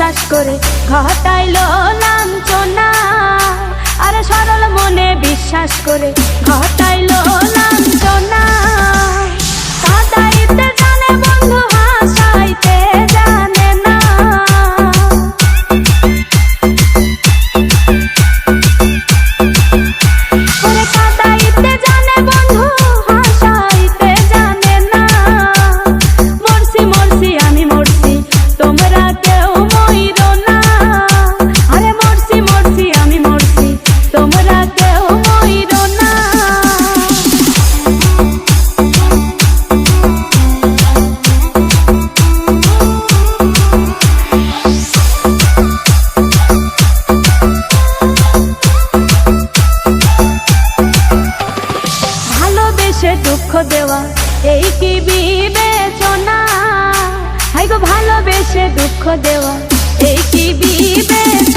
বিশ্বাস করে ঘটাইলো লাঞ্ছনা। আরে সরল মনে বিশ্বাস করে ঘটাইলো লাঞ্ছনা। কাঁদাইতে জানে বন্ধু হাসাইতে জানে না। ওরে কাঁদাইতে জানে বন্ধু হাসাইতে জানে না। মরছি মরছি আমি মরছি তোমরা কেউ মইরো না। আরে মরছি মরছি আমি মরছি তোমরা কেউ মইরো না। ভালোবেসে দুঃখ দেওয়া এই কি বিবেচনা? হাই গো ভালোবেসে দুঃখ দেওয়া এই কি বিবেচনা?